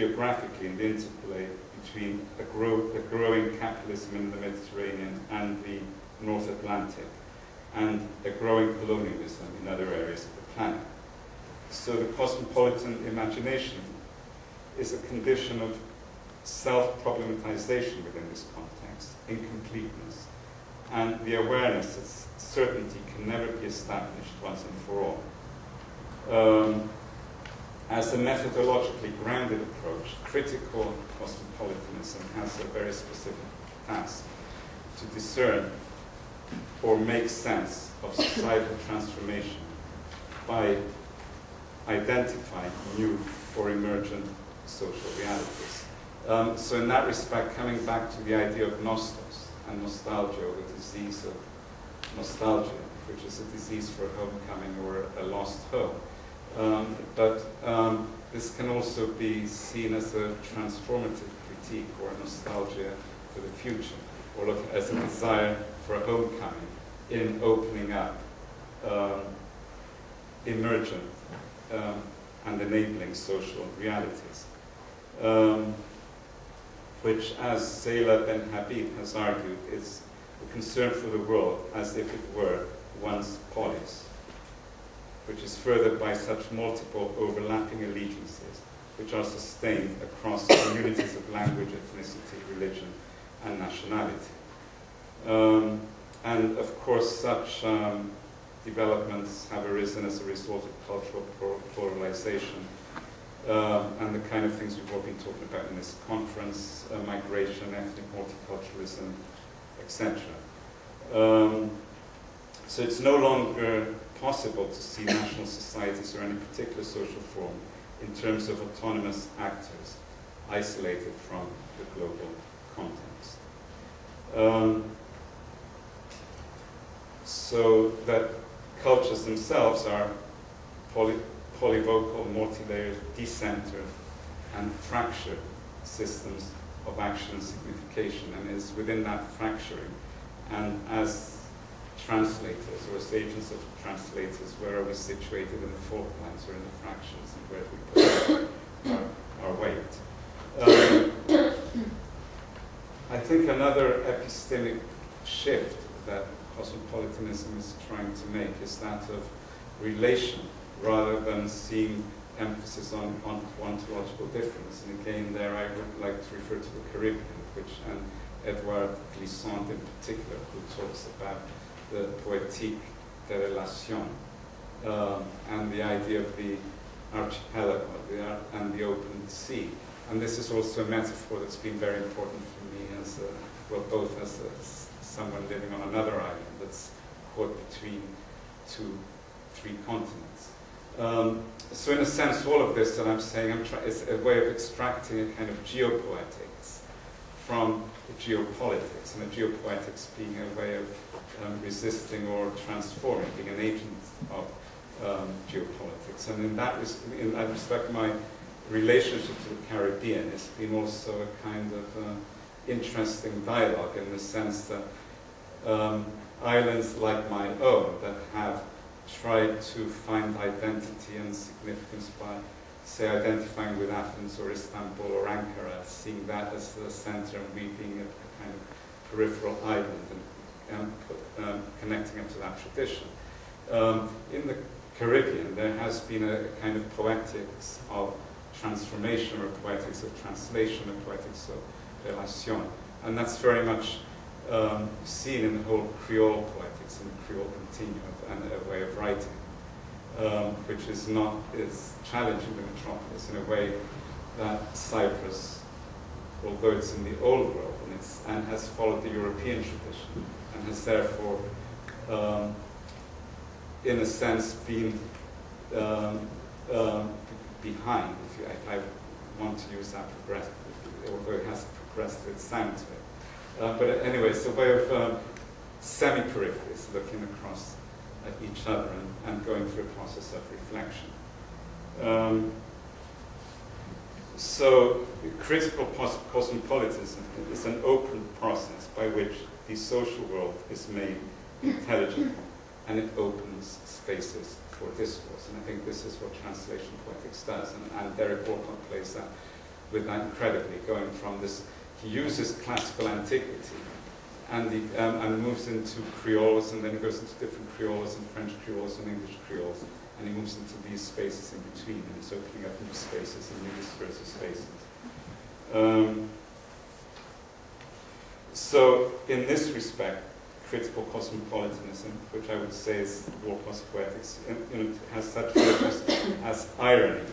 geographically in the interplay between a growing capitalism in the Mediterranean and the North Atlantic, and a growing colonialism in other areas of the planet. So the cosmopolitan imagination is a condition of self-problematization within this context, incompleteness, and the awareness that certainty can never be established once and for all. As a methodologically grounded approach, critical cosmopolitanism has a very specific task: to discern or make sense of societal transformation by identifying new or emergent social realities. So in that respect, coming back to the idea of nostos and nostalgia, or the disease of nostalgia, which is a disease for homecoming or a lost home. But this can also be seen as a transformative critique or a nostalgia for the future, or as a desire for a homecoming in opening up emergent and enabling social realities, which, as Zeyla Ben Habib has argued, is a concern for the world as if it were one's polis, which is furthered by such multiple overlapping allegiances, which are sustained across communities of language, ethnicity, religion, and nationality. And of course, such developments have arisen as a result of cultural polarization, and the kind of things we've all been talking about in this conference, migration, ethnic multiculturalism, etc. So it's no longer possible to see national societies or any particular social form in terms of autonomous actors isolated from the global context. So that cultures themselves are polyvocal, multi-layered, decentered, and fractured systems of action and signification, and is within that fracturing, and as translators or as agents of translators, where are we situated in the fault lines or in the fractions, and where do we put our weight? I think another epistemic shift that cosmopolitanism is trying to make is that of relation, rather than seeing emphasis on ontological difference. And again, there I would like to refer to the Caribbean, and Edouard Glissant in particular, who talks about the poétique de relation, and the idea of the archipelago and the open sea. And this is also a metaphor that's been very important for me as both as someone living on another island that's caught between three continents. So in a sense, all of this that I'm saying is a way of extracting a kind of geopoetics from the geopolitics, and the geopoetics being a way of resisting or transforming, being an agent of geopolitics. And in that respect, my relationship to the Caribbean has been also a kind of interesting dialogue, in the sense that islands like my own that have tried to find identity and significance by, say, identifying with Athens or Istanbul or Ankara, seeing that as the center and we being a kind of peripheral island and connecting up to that tradition. In the Caribbean, there has been a kind of poetics of transformation, or poetics of translation, or poetics of relation. And that's very much seen in the whole Creole poetics and the Creole continuum and a way of writing, which is challenging the metropolis in a way that Cyprus, although it's in the old world and has followed the European tradition, and has therefore, in a sense, been behind, if I want to use that progressive, although it has a progressive sound to it. But anyway, it's a way of semi-peripheries looking across at each other and going through a process of reflection. So critical cosmopolitanism is an open process by which the social world is made intelligible, and it opens spaces for discourse. And I think this is what translation poetics does, and Derek Walcott plays that with that incredibly, going from this, he uses classical antiquity and moves into creoles, and then he goes into different creoles and French creoles and English creoles, and he moves into these spaces in between, and he's opening up new spaces and new discursive spaces. So in this respect, critical cosmopolitanism, which I would say is war post-poetics, has such features as irony,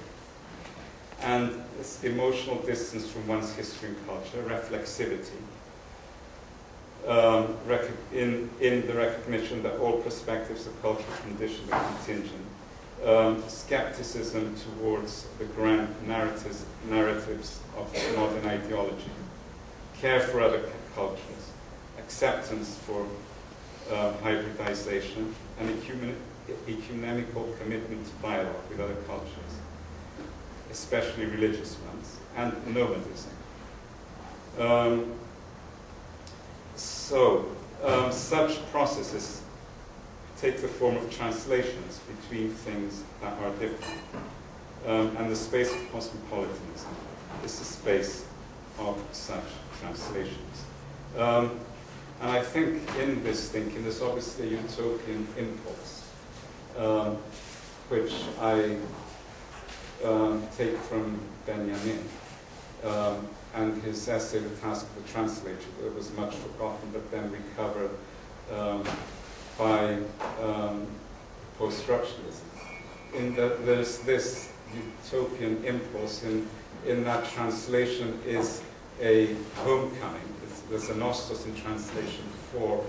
and this emotional distance from one's history and culture, reflexivity, in the recognition that all perspectives are cultural, conditioned, and contingent, skepticism towards the grand narratives of modern ideology, care for other cultures, acceptance for hybridization, and ecumenical commitment to dialogue with other cultures, especially religious ones, and nomadism. Such processes take the form of translations between things that are different. And the space of cosmopolitanism is the space of such translations. And I think in this thinking, there's obviously a utopian impulse, which I take from Benjamin and his essay, The Task of the Translator, that was much forgotten, but then recovered by post-structuralism. In that there's this utopian impulse in that translation is a homecoming. There's a nostos in translation for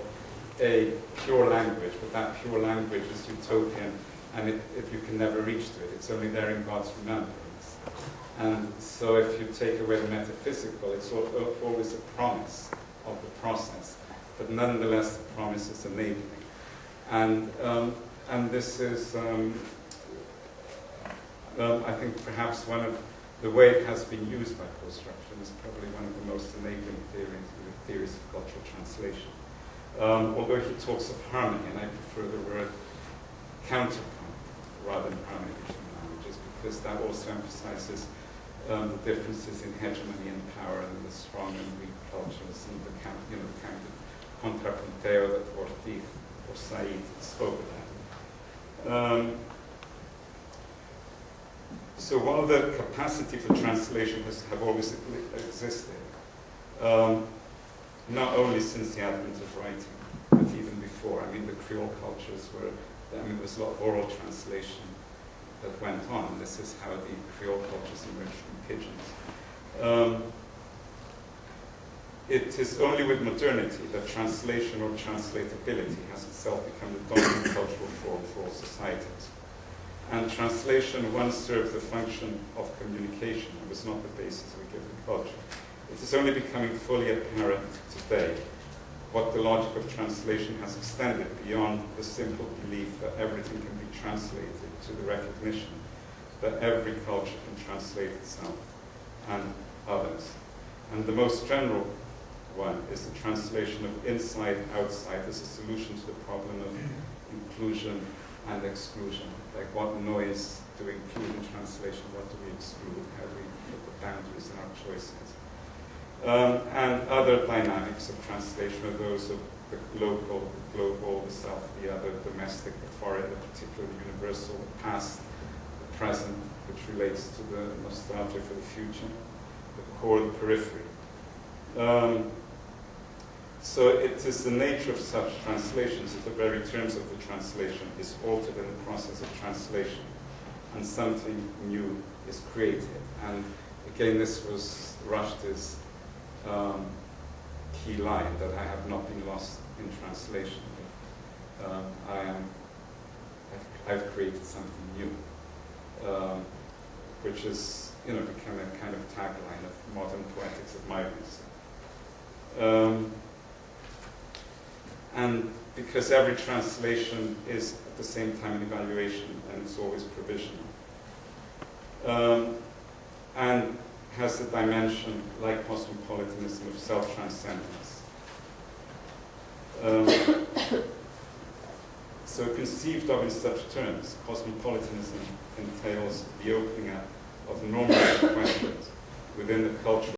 a pure language, but that pure language is utopian, and you can never reach to it. It's only there in God's remembrance. And so if you take away the metaphysical, it's always a promise of the process, but nonetheless the promise is enabling. And this is, I think, perhaps one of the way it has been used by post-structuralism is probably one of the most enabling theories of cultural translation. Although he talks of harmony, and I prefer the word counterpoint rather than harmony between languages, because that also emphasizes the differences in hegemony and power and the strong and weak cultures, and the kind of contrapunteo that Ortiz or Said spoke about. So while the capacity for translation have always existed, not only since the advent of writing, but even before. I mean, the Creole cultures were, there was a lot of oral translation that went on. This is how the Creole cultures emerged from pidgins. It is only with modernity that translation or translatability has itself become the dominant cultural form for all societies. And translation once served the function of communication and was not the basis of a given culture. It is only becoming fully apparent today what the logic of translation has extended beyond the simple belief that everything can be translated to the recognition that every culture can translate itself and others. And the most general one is the translation of inside, outside as a solution to the problem of inclusion and exclusion. Like, what noise do we include in translation? What do we exclude? How do we put the boundaries in our choices? And other dynamics of translation are those of the local, the global, the self, the other, domestic, the foreign, the particular, the universal, the past, the present, which relates to the nostalgia for the future, the core, the periphery. So it is the nature of such translations that the very terms of the translation is altered in the process of translation, and something new is created. And again, this was Rushdie's key line, that I have not been lost in translation. I've created something new, which is, become a kind of tagline of modern poetics of migrants. And because every translation is at the same time an evaluation, and it's always provisional, and has the dimension, like cosmopolitanism, of self-transcendence. So conceived of in such terms, cosmopolitanism entails the opening up of normative questions within the cultural